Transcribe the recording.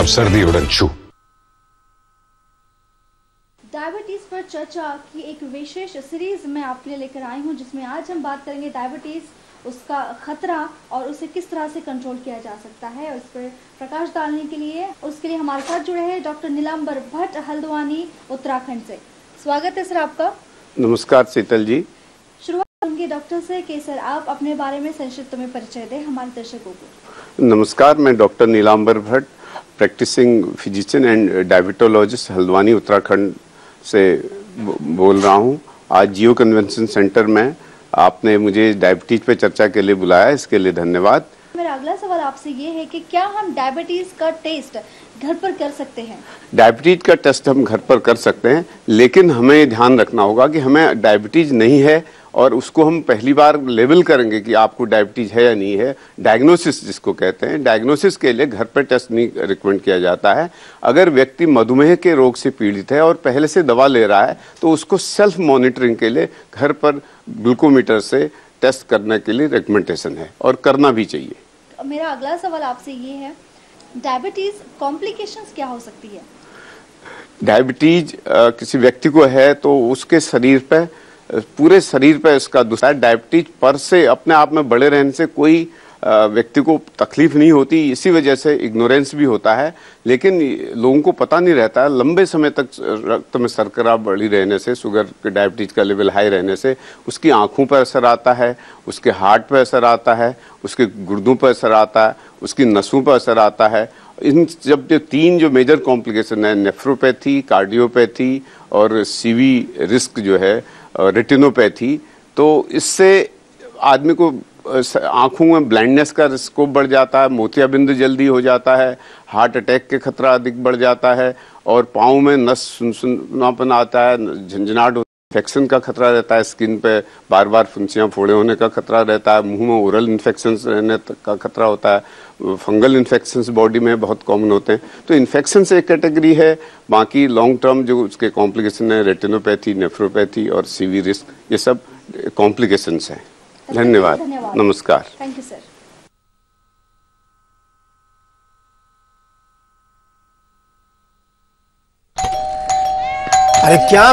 अब सर्दीயுடன் छू। डायबिटीज पर चर्चा की एक विशेष सीरीज में आपके लिए लेकर आई हूं, जिसमें आज हम बात करेंगे डायबिटीज, उसका खतरा और उसे किस तरह से कंट्रोल किया जा सकता है। और इस पर प्रकाश डालने के लिए उसके लिए हमारे साथ जुड़े हैं डॉक्टर नीलांबर भट्ट, हल्द्वानी, उत्तराखंड से। स्वागत है सर आपका। नमस्कार शीतल जी। शुरुआत करेंगे डॉक्टर से कि सर आप अपने बारे में संक्षिप्त में परिचय दें हमारे दर्शकों को। नमस्कार, मैं doctor Nilambar Bhatt, practising physician and diabetologist, Haldwani Uttarakhand से बोल रहा हूं। आज जियो कन्वेंशन सेंटर में आपने मुझे डायबिटीज पे चर्चा के लिए बुलाया, इसके लिए धन्यवाद। मेरा अगला सवाल आपसे ये है कि क्या हम डायबिटीज का टेस्ट घर पर कर सकते हैं? डायबिटीज का टेस्ट हम घर पर कर सकते हैं, लेकिन हमें ध्यान रखना होगा कि हमें डायबिटीज नहीं है और उसको हम पहली बार लेवल करेंगे कि आपको डायबिटीज है या नहीं है। डायग्नोसिस जिसको कहते हैं, डायग्नोसिस के लिए घर पर टेस्ट नहीं रिकमेंड किया जाता है। अगर व्यक्ति मधुमेह के रोग से पीड़ित है और पहले से दवा ले रहा है तो उसको सेल्फ मॉनिटरिंग के लिए घर पर ग्लूकोमीटर से टेस्ट करने के लिए रिकमेंडेशन है और करना भी चाहिए। मेरा अगला सवाल आपसे ये है, डायबिटीज कॉम्प्लिकेशंस क्या हो सकती है? डायबिटीज किसी व्यक्ति को है तो उसके शरीर पे, पूरे शरीर पे इसका दूसरा, डायबिटीज पर से अपने आप में बड़े रहने से कोई व्यक्ति को तकलीफ नहीं होती। इसी वजह से इग्नोरेंस भी होता है, लेकिन लोगों को पता नहीं रहता है। लंबे समय तक रक्त में शर्करा बढ़ी रहने से, शुगर के डायबिटीज का लेवल हाई रहने से उसकी आंखों पर असर आता है, उसके हार्ट पर असर आता है, उसके गुर्दों पर असर आता है, उसकी नसों पर असर आता है। इन जब जो तीन जो मेजर कॉम्प्लिकेशन है, नेफ्रोपैथी, कार्डियोपैथी और सीवी रिस्क जो है रेटिनोपैथी, तो इससे आदमी को आंखों में ब्लाइंडनेस का रिस्क बढ़ जाता है, मोतियाबिंद जल्दी हो जाता है, हार्ट अटैक के खतरा अधिक बढ़ जाता है और पाँव में नस सुनसुनापन आता है, झंझनाहट, इन्फेक्शन का खतरा रहता है, स्किन पे बार बार फुंसियाँ फोड़े होने का खतरा रहता है, मुंह में ओरल इन्फेक्शन रहने का खतरा होता है, फंगल इन्फेक्शंस बॉडी में बहुत कॉमन होते हैं। तो इन्फेक्शन से एक कैटेगरी है, बाकी लॉन्ग टर्म जो उसके कॉम्प्लिकेशन है, रेटिनोपैथी, नेफ्रोपैथी और सीवी रिस्क, ये सब कॉम्प्लिकेशंस हैं। धन्यवाद, नमस्कार। Thank you sir. अरे क्या